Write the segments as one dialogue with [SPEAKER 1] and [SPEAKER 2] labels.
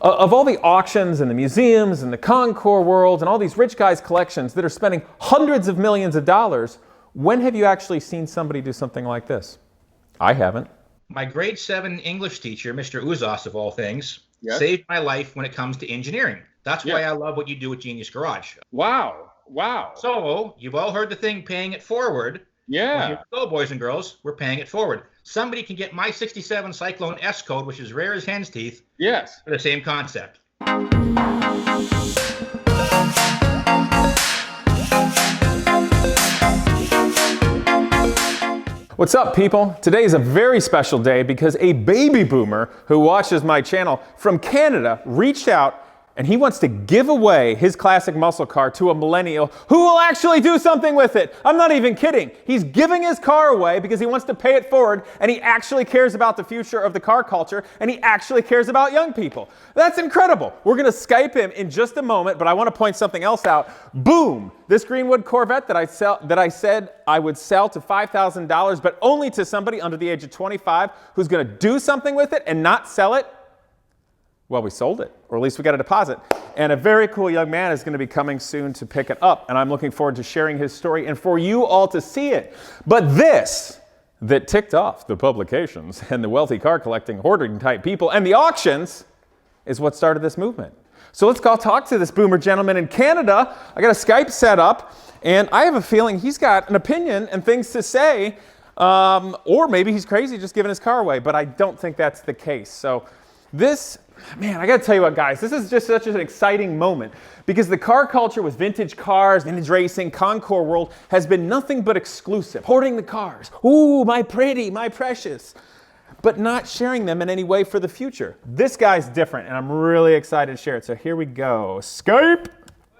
[SPEAKER 1] Of all the auctions and the museums and the Concours worlds and all these rich guys' collections that are spending hundreds of millions of dollars, when have you actually seen somebody do something like this? I haven't.
[SPEAKER 2] My grade 7 English teacher, Mr. Uzos of all things,
[SPEAKER 3] Yes.
[SPEAKER 2] saved my life when it comes to engineering. That's why I love what you do at Genius Garage.
[SPEAKER 3] Wow. Wow.
[SPEAKER 2] So, you've all heard the thing, paying it forward.
[SPEAKER 3] Yeah.
[SPEAKER 2] Well, here we go, boys and girls. We're paying it forward. Somebody can get my 67 Cyclone S code, which is rare as hen's teeth,
[SPEAKER 3] Yes.
[SPEAKER 2] for the same concept.
[SPEAKER 1] What's up, people? Today is a very special day because a baby boomer who watches my channel from Canada reached out and he wants to give away his classic muscle car to a millennial who will actually do something with it. I'm not even kidding. He's giving his car away because he wants to pay it forward, and he actually cares about the future of the car culture, and he actually cares about young people. That's incredible. We're going to Skype him in just a moment, but I want to point something else out. Boom! This Greenwood Corvette that I said I would sell to $5,000, but only to somebody under the age of 25 who's going to do something with it and not sell it. Well, we sold it, or at least we got a deposit. And a very cool young man is going to be coming soon to pick it up, and I'm looking forward to sharing his story and for you all to see it. But this, that ticked off the publications and the wealthy car collecting, hoarding type people and the auctions, is what started this movement. So let's go talk to this boomer gentleman in Canada. I got a Skype set up, and I have a feeling he's got an opinion and things to say, or maybe he's crazy just giving his car away, but I don't think that's the case. So this, man, I got to tell you what, guys, this is just such an exciting moment because the car culture with vintage cars, vintage racing, Concours world has been nothing but exclusive. Hoarding the cars. Ooh, my pretty, my precious. But not sharing them in any way for the future. This guy's different, and I'm really excited to share it. So here we go. Skype.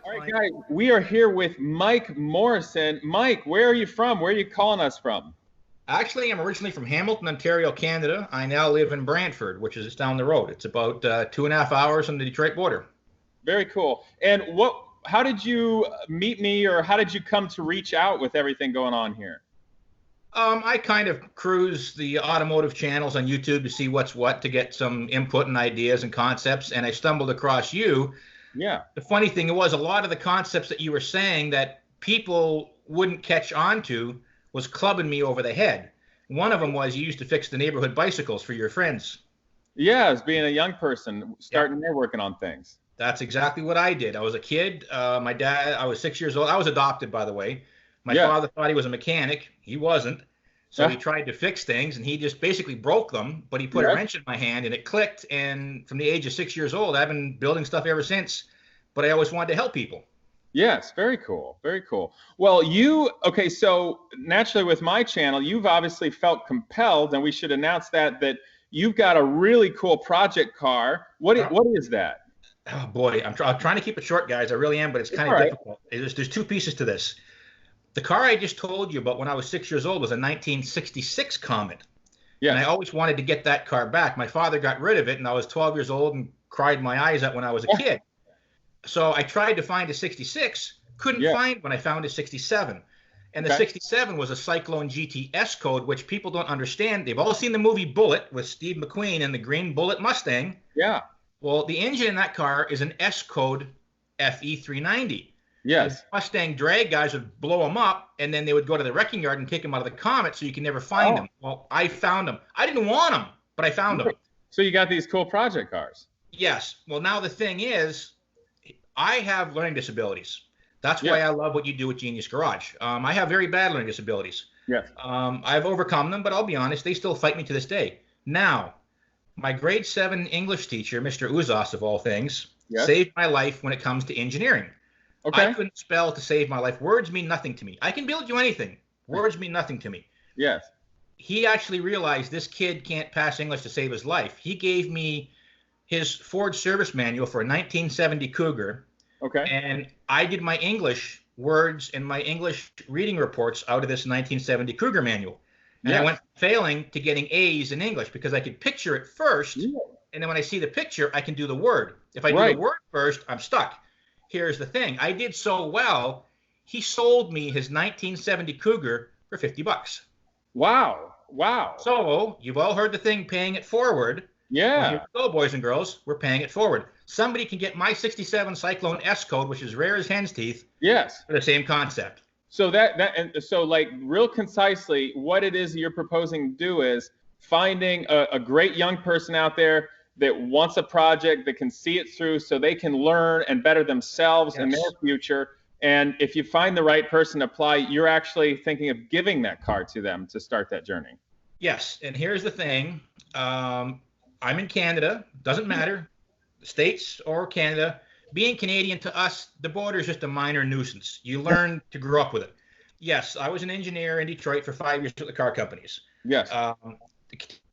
[SPEAKER 3] All right, guys, we are here with Mike Morrison. Mike, where are you from? Where are you calling us from?
[SPEAKER 2] Actually, I'm originally from Hamilton, Ontario, Canada. I now live in Brantford, which is just down the road. It's about 2.5 hours from the Detroit border.
[SPEAKER 3] Very cool. And how did you meet me, or how did you come to reach out with everything going on here?
[SPEAKER 2] I kind of cruise the automotive channels on YouTube to see what's what, to get some input and ideas and concepts, and I stumbled across you.
[SPEAKER 3] Yeah.
[SPEAKER 2] The funny thing was, a lot of the concepts that you were saying that people wouldn't catch on to was clubbing me over the head. One of them was you used to fix the neighborhood bicycles for your friends.
[SPEAKER 3] Yeah, as being a young person, starting there working on things.
[SPEAKER 2] That's exactly what I did. I was a kid. My dad, I was 6 years old. I was adopted, by the way. My father thought he was a mechanic. He wasn't. So he tried to fix things, and he just basically broke them, but he put a wrench in my hand, and it clicked. And from the age of 6 years old, I've been building stuff ever since. But I always wanted to help people.
[SPEAKER 3] Yes, very cool, very cool. Well, okay, so naturally with my channel, you've obviously felt compelled, and we should announce that you've got a really cool project car. What is that?
[SPEAKER 2] Oh, boy, I'm trying to keep it short, guys. I really am, but it's kind of difficult. There's two pieces to this. The car I just told you about when I was 6 years old was a 1966 Comet. Yeah. And I always wanted to get that car back. My father got rid of it, and I was 12 years old and cried my eyes out when I was a kid. So I tried to find a 66, couldn't find when I found a 67. And the 67 was a Cyclone GTS code, which people don't understand. They've all seen the movie Bullet with Steve McQueen and the green Bullet Mustang.
[SPEAKER 3] Yeah.
[SPEAKER 2] Well, the engine in that car is an S code FE390.
[SPEAKER 3] Yes.
[SPEAKER 2] The Mustang drag guys would blow them up, and then they would go to the wrecking yard and take them out of the Comet so you can never find them. Well, I found them. I didn't want them, but I found them.
[SPEAKER 3] So you got these cool project cars.
[SPEAKER 2] Yes. Well, now the thing is, I have learning disabilities. That's why I love what you do at Genius Garage. I have very bad learning disabilities.
[SPEAKER 3] Yes.
[SPEAKER 2] I've overcome them, but I'll be honest, they still fight me to this day. Now, my grade 7 English teacher, Mr. Uzos of all things, saved my life when it comes to engineering. Okay. I couldn't spell to save my life. Words mean nothing to me. I can build you anything. Words mean nothing to me.
[SPEAKER 3] Yes.
[SPEAKER 2] He actually realized this kid can't pass English to save his life. He gave me his Ford service manual for a 1970 Cougar. Okay. And I did my English words and my English reading reports out of this 1970 Cougar manual. And I went failing to getting A's in English because I could picture it first. Yeah. And then when I see the picture, I can do the word. If I do the word first, I'm stuck. Here's the thing. I did so well, he sold me his 1970 Cougar for $50.
[SPEAKER 3] Wow. Wow.
[SPEAKER 2] So you've all heard the thing, paying it forward.
[SPEAKER 3] Yeah.
[SPEAKER 2] Well, here we go, boys and girls. We're paying it forward. Somebody can get my 67 Cyclone S code, which is rare as hen's teeth.
[SPEAKER 3] Yes.
[SPEAKER 2] For the same concept.
[SPEAKER 3] So so like real concisely, what it is you're proposing to do is finding a great young person out there that wants a project, that can see it through so they can learn and better themselves in their future. And if you find the right person to apply, you're actually thinking of giving that car to them to start that journey.
[SPEAKER 2] Yes. And here's the thing. I'm in Canada. Doesn't matter. States or Canada. Being Canadian, to us, the border is just a minor nuisance. You learn to grow up with it. Yes, I was an engineer in Detroit for 5 years with the car companies.
[SPEAKER 3] Yes.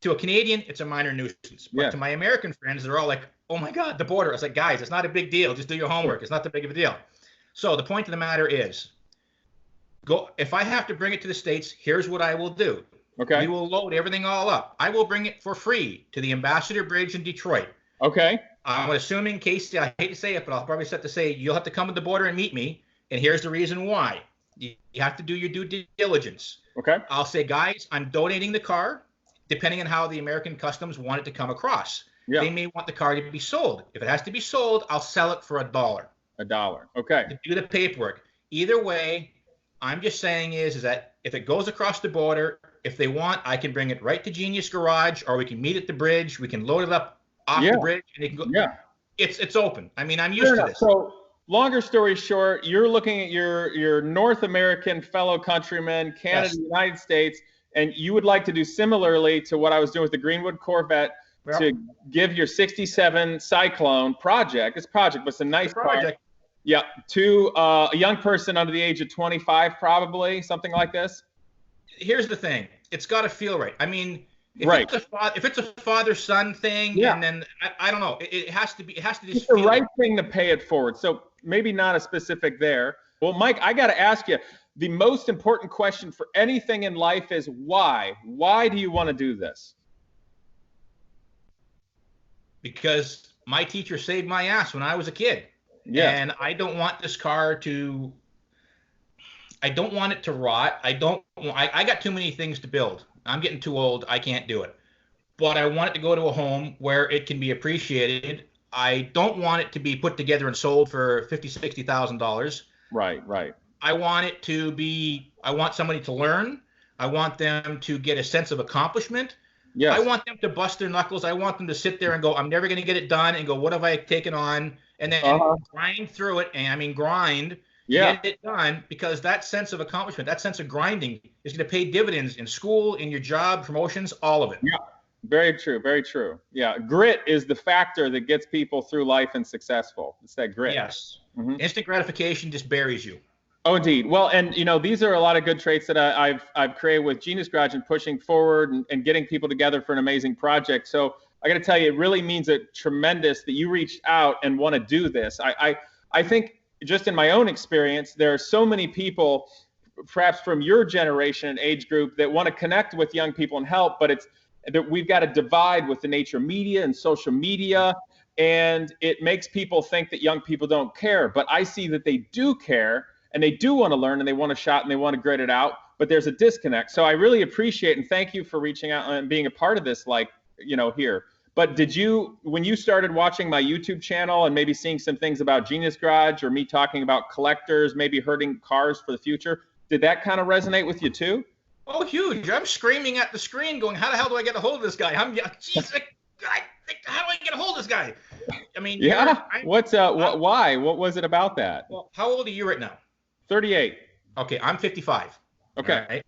[SPEAKER 2] To a Canadian, it's a minor nuisance. But to my American friends, they're all like, oh my God, the border. I was like, guys, it's not a big deal. Just do your homework. It's not that big of a deal. So the point of the matter is, if I have to bring it to the States, here's what I will do.
[SPEAKER 3] Okay.
[SPEAKER 2] We will load everything all up. I will bring it for free to the Ambassador Bridge in Detroit.
[SPEAKER 3] Okay.
[SPEAKER 2] I'm assuming, Casey, I hate to say it, but I'll probably have to say you'll have to come to the border and meet me. And here's the reason why. You have to do your due diligence.
[SPEAKER 3] Okay.
[SPEAKER 2] I'll say, guys, I'm donating the car, depending on how the American Customs want it to come across.
[SPEAKER 3] Yeah.
[SPEAKER 2] They may want the car to be sold. If it has to be sold, I'll sell it for $1.
[SPEAKER 3] $1. Okay.
[SPEAKER 2] To do the paperwork. Either way, I'm just saying is that if it goes across the border, if they want, I can bring it right to Genius Garage, or we can meet at the bridge. We can load it up off the bridge, and it can go. Yeah. It's open. I mean, I'm used to this.
[SPEAKER 3] So, longer story short, you're looking at your North American fellow countrymen, Canada, United States, and you would like to do similarly to what I was doing with the Greenwood Corvette to give your 67 Cyclone project. It's a project, but it's a nice project. Yeah, to a young person under the age of 25, probably, something like this.
[SPEAKER 2] Here's the thing. It's got to feel right. I mean, if it's a father-son thing, and then I don't know, it has to be. It has to just.
[SPEAKER 3] It's the right thing to pay it forward. So maybe not a specific there. Well, Mike, I got to ask you, the most important question for anything in life is why? Why do you want to do this?
[SPEAKER 2] Because my teacher saved my ass when I was a kid. Yeah. And I don't want this car to. I don't want it to rot. I got too many things to build. I'm getting too old. I can't do it. But I want it to go to a home where it can be appreciated. I don't want it to be put together and sold for $50,000, $60,000.
[SPEAKER 3] Right.
[SPEAKER 2] I want it to be. I want somebody to learn. I want them to get a sense of accomplishment. Yes. I want them to bust their knuckles. I want them to sit there and go, I'm never going to get it done, and go, what have I taken on? And then grind through it. And I mean, grind. Get it done, because that sense of accomplishment, that sense of grinding is going to pay dividends in school, in your job, promotions, all of it.
[SPEAKER 3] Yeah, very true, very true. Yeah, grit is the factor that gets people through life and successful. It's that grit.
[SPEAKER 2] Yes. Instant gratification just buries you.
[SPEAKER 3] Oh, indeed. Well, and these are a lot of good traits that I've created with Genius Garage and pushing forward and getting people together for an amazing project. So I got to tell you, it really means a tremendous that you reached out and want to do this. I think, just in my own experience, there are so many people, perhaps from your generation and age group, that want to connect with young people and help, but it's that we've got to divide with the nature of media and social media, and it makes people think that young people don't care. But I see that they do care, and they do want to learn, and they want to shot, and they want to grit it out, but there's a disconnect. So I really appreciate and thank you for reaching out and being a part of this, here. But when you started watching my YouTube channel and maybe seeing some things about Genius Garage or me talking about collectors, maybe hurting cars for the future, did that kind of resonate with you too?
[SPEAKER 2] Oh, huge. I'm screaming at the screen going, how the hell do I get a hold of this guy? How do I get a hold of this guy? I mean,
[SPEAKER 3] why? What was it about that?
[SPEAKER 2] Well, how old are you right now?
[SPEAKER 3] 38.
[SPEAKER 2] Okay, I'm 55.
[SPEAKER 3] Okay.
[SPEAKER 2] Right?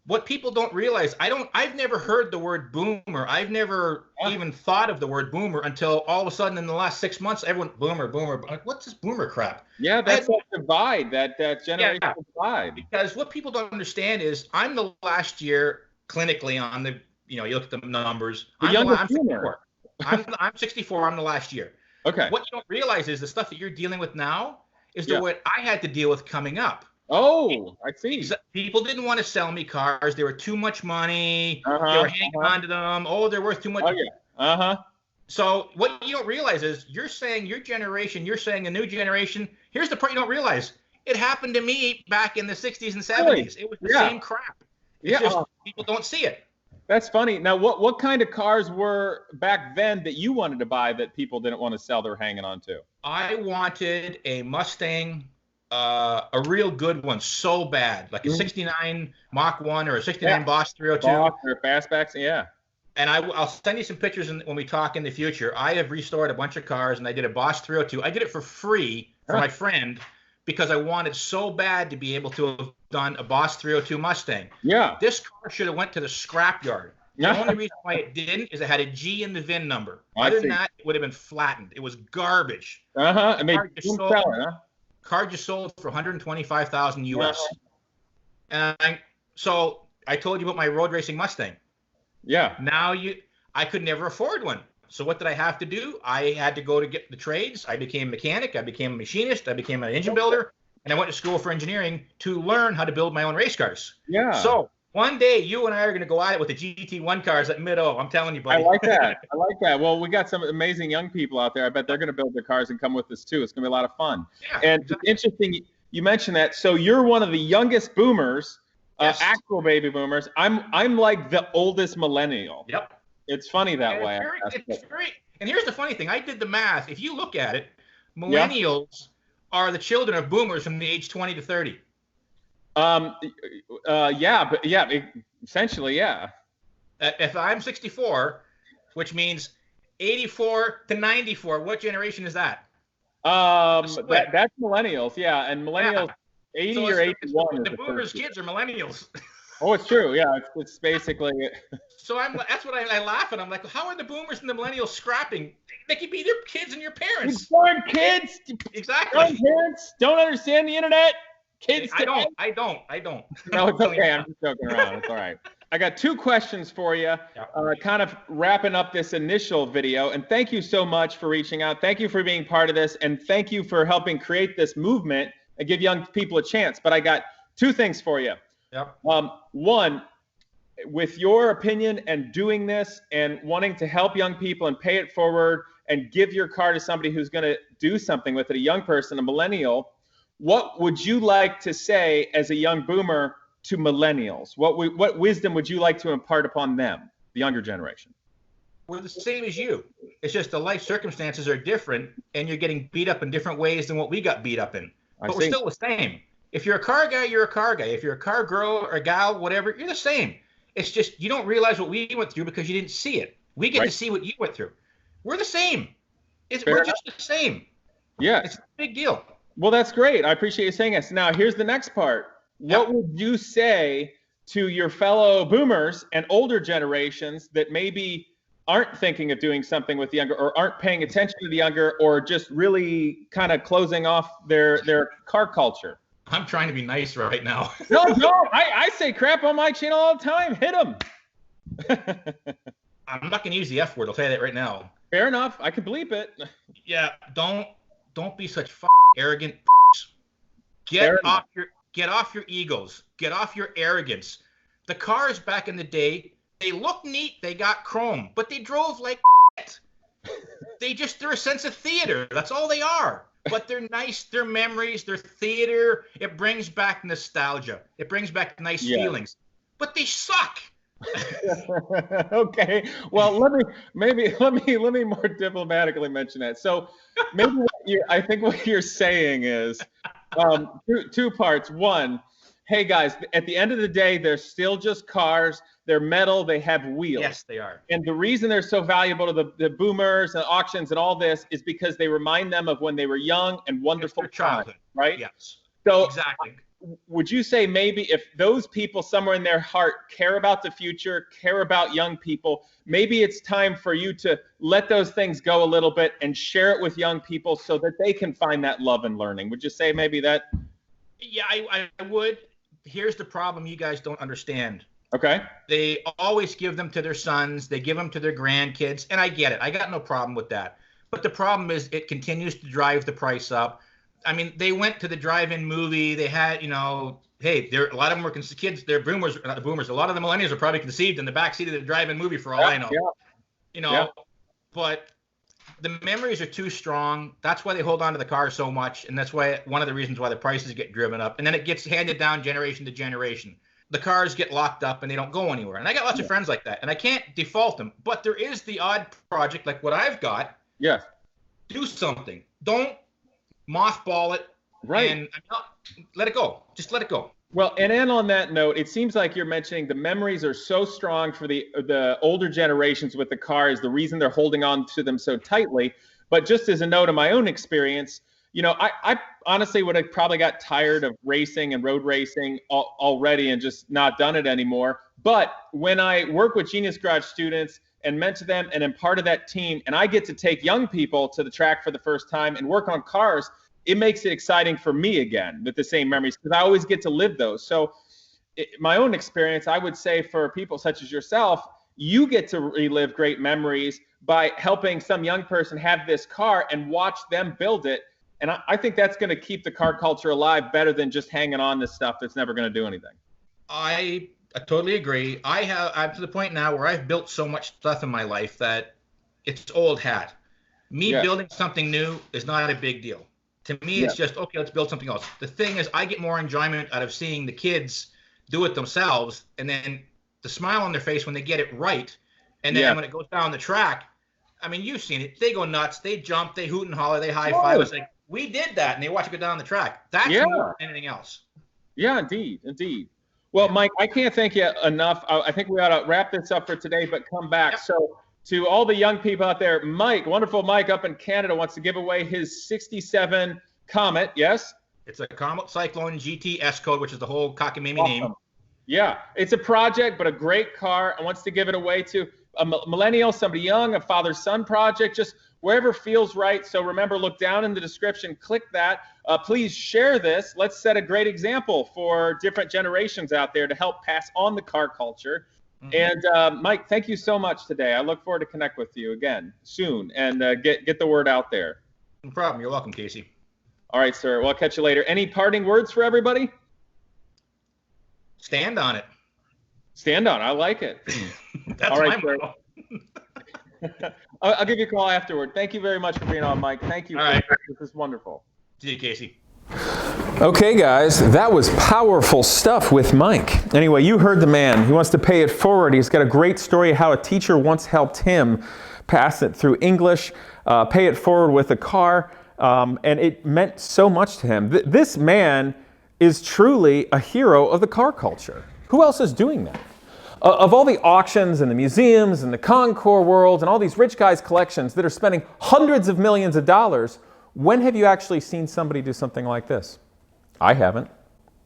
[SPEAKER 2] What people don't realize, I've never heard the word boomer. I've never even thought of the word boomer until all of a sudden in the last 6 months, everyone, boomer. Like, what's this boomer crap?
[SPEAKER 3] Yeah, that's that divide, that generational divide.
[SPEAKER 2] Because what people don't understand is I'm the last year clinically on the, you look at the numbers. I'm 64. I'm 64. I'm the last year.
[SPEAKER 3] Okay.
[SPEAKER 2] What you don't realize is the stuff that you're dealing with now is what I had to deal with coming up.
[SPEAKER 3] Oh, I see.
[SPEAKER 2] People didn't want to sell me cars. They were too much money. They were hanging on to them. Oh, they're worth too much.
[SPEAKER 3] Oh, yeah.
[SPEAKER 2] So what you don't realize is you're saying your generation, you're saying a new generation. Here's the part you don't realize. It happened to me back in the 60s and 70s. Really? It was the same crap. It's just people don't see it.
[SPEAKER 3] That's funny. Now, what kind of cars were back then that you wanted to buy that people didn't want to sell, they were hanging on to?
[SPEAKER 2] I wanted a Mustang, a real good one, so bad, like a '69 Mach 1 or a '69 Boss 302.
[SPEAKER 3] Boss or fastbacks, yeah.
[SPEAKER 2] And I'll send you some pictures when we talk in the future. I have restored a bunch of cars, and I did a Boss 302. I did it for free for my friend because I wanted so bad to be able to have done a Boss 302 Mustang.
[SPEAKER 3] Yeah.
[SPEAKER 2] This car should have went to the scrapyard. The only reason why it didn't is it had a G in the VIN number. Other than that, it would have been flattened. It was garbage.
[SPEAKER 3] I mean,
[SPEAKER 2] car just sold for $125,000 US. And so I told you about my road racing Mustang.
[SPEAKER 3] Yeah.
[SPEAKER 2] Now I could never afford one. So what did I have to do? I had to go to get the trades. I became a mechanic. I became a machinist. I became an engine builder. And I went to school for engineering to learn how to build my own race cars.
[SPEAKER 3] Yeah.
[SPEAKER 2] So one day you and I are going to go at it with the GT1 cars at Mid-O. I'm telling you, buddy.
[SPEAKER 3] I like that. I like that. Well, we got some amazing young people out there. I bet they're going to build their cars and come with us too. It's going to be a lot of fun. Yeah, and exactly. It's interesting you mentioned that. So you're one of the youngest boomers. Yes. Actual baby boomers. I'm like the oldest millennial.
[SPEAKER 2] Yep.
[SPEAKER 3] It's funny that way.
[SPEAKER 2] And here's the funny thing. I did the math. If you look at it, millennials are the children of boomers from the age 20 to 30.
[SPEAKER 3] Essentially, yeah.
[SPEAKER 2] If I'm 64, which means 84 to 94, what generation is that?
[SPEAKER 3] That's millennials, yeah, and millennials. 80 or 81.
[SPEAKER 2] The boomers' kids are millennials.
[SPEAKER 3] Oh, it's true. Yeah, it's basically.
[SPEAKER 2] So that's what I laugh at. I'm like, how are the boomers and the millennials scrapping? They could be their kids and your parents.
[SPEAKER 3] Born kids.
[SPEAKER 2] Exactly.
[SPEAKER 3] Young parents don't understand the internet. Kids.
[SPEAKER 2] I don't.
[SPEAKER 3] No, it's okay. I'm just joking around. It's all right. I got 2 questions for you, kind of wrapping up this initial video. And thank you so much for reaching out. Thank you for being part of this, and thank you for helping create this movement and give young people a chance. But I got 2 things for you.
[SPEAKER 2] Yep.
[SPEAKER 3] One, with your opinion and doing this and wanting to help young people and pay it forward and give your car to somebody who's going to do something with it, a young person, a millennial, what would you like to say as a young boomer to millennials? What wisdom would you like to impart upon them, the younger generation?
[SPEAKER 2] We're the same as you. It's just the life circumstances are different, and you're getting beat up in different ways than what we got beat up in. But we're still the same. If you're a car guy, you're a car guy. If you're a car girl or a gal, whatever, you're the same. It's just you don't realize what we went through because you didn't see it. We get to see what you went through. We're the same. We're just the same.
[SPEAKER 3] Yeah.
[SPEAKER 2] It's a big deal.
[SPEAKER 3] Well, that's great. I appreciate you saying this. Now, here's the next part. What would you say to your fellow boomers and older generations that maybe aren't thinking of doing something with the younger or aren't paying attention to the younger or just really kind of closing off their car culture?
[SPEAKER 2] I'm trying to be nice right now.
[SPEAKER 3] No. I say crap on my channel all the time. Hit them.
[SPEAKER 2] I'm not going to use the F word. I'll tell you that right now.
[SPEAKER 3] Fair enough. I can bleep it.
[SPEAKER 2] Yeah. Don't be such arrogant. Get off your egos. Get off your arrogance. The cars back in the day, they look neat. They got chrome, but they drove like they're a sense of theater. That's all they are. But they're nice. They're memories. They're theater. It brings back nostalgia. It brings back nice feelings. But they suck.
[SPEAKER 3] Okay. Well, let me more diplomatically mention that. So maybe I think what you're saying is 2 parts. One, hey guys, at the end of the day, they're still just cars. They're metal. They have wheels.
[SPEAKER 2] Yes, they are.
[SPEAKER 3] And the reason they're so valuable to the boomers and auctions and all this is because they remind them of when they were young and wonderful childhood, right?
[SPEAKER 2] Yes.
[SPEAKER 3] So
[SPEAKER 2] exactly.
[SPEAKER 3] Would you say maybe if those people somewhere in their heart care about the future, care about young people, maybe it's time for you to let those things go a little bit and share it with young people so that they can find that love and learning? Would you say maybe that?
[SPEAKER 2] Yeah, I would. Here's the problem you guys don't understand.
[SPEAKER 3] Okay.
[SPEAKER 2] They always give them to their sons. They give them to their grandkids. And I get it. I got no problem with that. But the problem is it continues to drive the price up. I mean, they went to the drive-in movie. They had, hey, a lot of them were kids. They're boomers, not the boomers. A lot of the millennials are probably conceived in the backseat of the drive-in movie for all I know.
[SPEAKER 3] Yeah.
[SPEAKER 2] But the memories are too strong. That's why they hold on to the car so much. And that's why one of the reasons why the prices get driven up. And then it gets handed down generation to generation. the cars get locked up and they don't go anywhere. And I got lots of friends like that, and I can't default them. But there is the odd project like what I've got.
[SPEAKER 3] Yes.
[SPEAKER 2] Do something. Don't mothball it.
[SPEAKER 3] Right.
[SPEAKER 2] And let it go. Just let it go.
[SPEAKER 3] Well, and then on that note, it seems like you're mentioning the memories are so strong for the older generations with the cars, the reason they're holding on to them so tightly. But just as a note of my own experience, you know, I honestly would have probably got tired of racing and road racing already and just not done it anymore. But when I work with Genius Garage students and mentor them and am part of that team, and I get to take young people to the track for the first time and work on cars, it makes it exciting for me again with the same memories, because I always get to live those. So my own experience, I would say for people such as yourself, you get to relive great memories by helping some young person have this car and watch them build it. And I think that's going to keep the car culture alive better than just hanging on to stuff that's never going to do anything.
[SPEAKER 2] I totally agree. I'm to the point now where I've built so much stuff in my life that it's old hat. Me building something new is not a big deal. To me, it's just, okay, let's build something else. The thing is, I get more enjoyment out of seeing the kids do it themselves, and then the smile on their face when they get it right. And then when it goes down the track, I mean, you've seen it. They go nuts. They jump. They hoot and holler. They high five. It's like, we did that, and they watch it go down the track. That's more than anything else. Yeah,
[SPEAKER 3] indeed. Well, Mike, I can't thank you enough. I think we ought to wrap this up for today, but come back. Yep. So to all the young people out there, Mike, wonderful Mike up in Canada, wants to give away his 67 Comet. Yes?
[SPEAKER 2] It's a Comet Cyclone GT S code, which is the whole cockamamie name.
[SPEAKER 3] Yeah, it's a project, but a great car. I wants to give it away to a millennial, somebody young, a father-son project, just wherever feels right. So remember, look down in the description, click that. Please share this. Let's set a great example for different generations out there to help pass on the car culture. And Mike, thank you so much today. I look forward to connect with you again soon and get the word out there.
[SPEAKER 2] No problem. You're welcome, Casey.
[SPEAKER 3] All right, sir. Well, I'll catch you later. Any parting words for everybody?
[SPEAKER 2] Stand on it.
[SPEAKER 3] Stand on. I like it.
[SPEAKER 2] That's
[SPEAKER 3] all right,
[SPEAKER 2] sir.
[SPEAKER 3] I'll give you a call afterward. Thank you very much for being on, Mike. Thank you.
[SPEAKER 2] All right.
[SPEAKER 3] This is wonderful.
[SPEAKER 2] See you, Casey.
[SPEAKER 1] Okay, guys, that was powerful stuff with Mike. Anyway, you heard the man. He wants to pay it forward. He's got a great story how a teacher once helped him pass it through English, pay it forward with a car, and it meant so much to him. This man is truly a hero of the car culture. Who else is doing that? Of all the auctions and the museums and the Concours world and all these rich guys' collections that are spending hundreds of millions of dollars, when have you actually seen somebody do something like this? I haven't.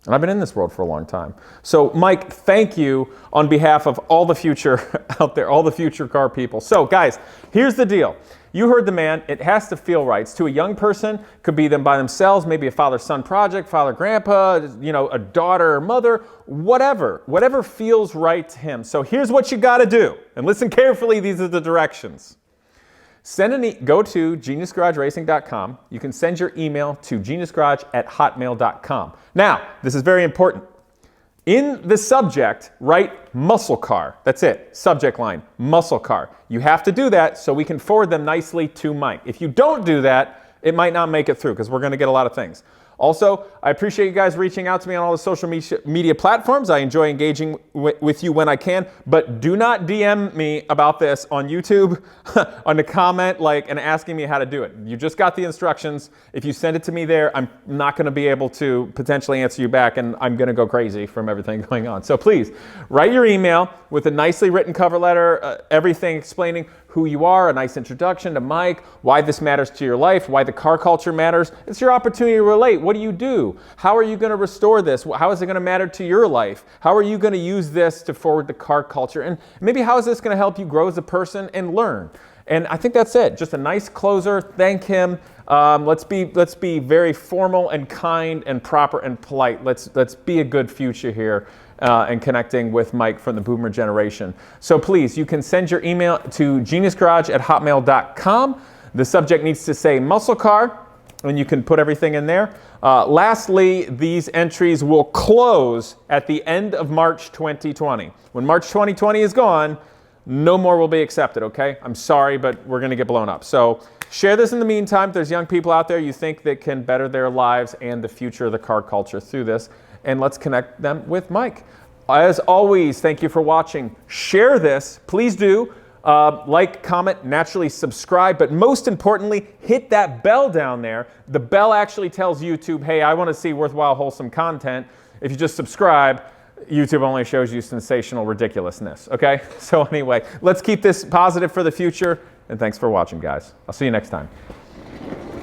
[SPEAKER 1] And I've been in this world for a long time. So, Mike, thank you on behalf of all the future out there, all the future car people. So, guys, here's the deal. You heard the man. It has to feel right. It's to a young person, could be them by themselves, maybe a father-son project, father-grandpa, you know, a daughter or mother, whatever feels right to him. So here's what you got to do. And listen carefully, these are the directions. Go to geniusgarageracing.com. You can send your email to geniusgarage@hotmail.com. Now, this is very important. In the subject, write muscle car. That's it. Subject line, muscle car. You have to do that so we can forward them nicely to Mike. If you don't do that, it might not make it through because we're going to get a lot of things. Also, I appreciate you guys reaching out to me on all the social media platforms. I enjoy engaging with you when I can, but do not DM me about this on YouTube, on the comment, and asking me how to do it. You just got the instructions. If you send it to me there, I'm not going to be able to potentially answer you back, and I'm going to go crazy from everything going on. So please, write your email with a nicely written cover letter, everything explaining who you are, a nice introduction to Mike, why this matters to your life, why the car culture matters. It's your opportunity to relate. What do you do? How are you going to restore this? How is it going to matter to your life? How are you going to use this to forward the car culture? And maybe how is this going to help you grow as a person and learn? And I think that's it. Just a nice closer. Thank him. Let's be very formal and kind and proper and polite. Let's be a good future here. And connecting with Mike from the Boomer generation. So please, you can send your email to geniusgarage@hotmail.com. The subject needs to say muscle car, and you can put everything in there. Lastly, these entries will close at the end of March 2020. When March 2020 is gone, no more will be accepted, okay? I'm sorry, but we're going to get blown up. So share this in the meantime. If there's young people out there you think that can better their lives and the future of the car culture through this, and let's connect them with Mike. As always, thank you for watching. Share this, please do. Like, comment, naturally subscribe, but most importantly, hit that bell down there. The bell actually tells YouTube, hey, I want to see worthwhile, wholesome content. If you just subscribe, YouTube only shows you sensational ridiculousness, okay? So anyway, let's keep this positive for the future, and thanks for watching, guys. I'll see you next time.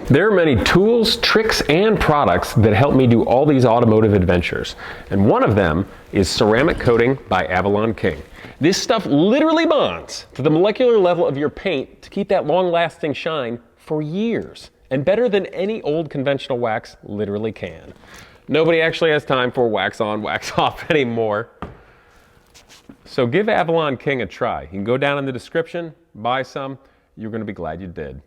[SPEAKER 4] There are many tools, tricks, and products that help me do all these automotive adventures. And one of them is ceramic coating by Avalon King. This stuff literally bonds to the molecular level of your paint to keep that long-lasting shine for years, and better than any old conventional wax literally can. Nobody actually has time for wax on, wax off anymore. So give Avalon King a try. You can go down in the description, buy some. You're going to be glad you did.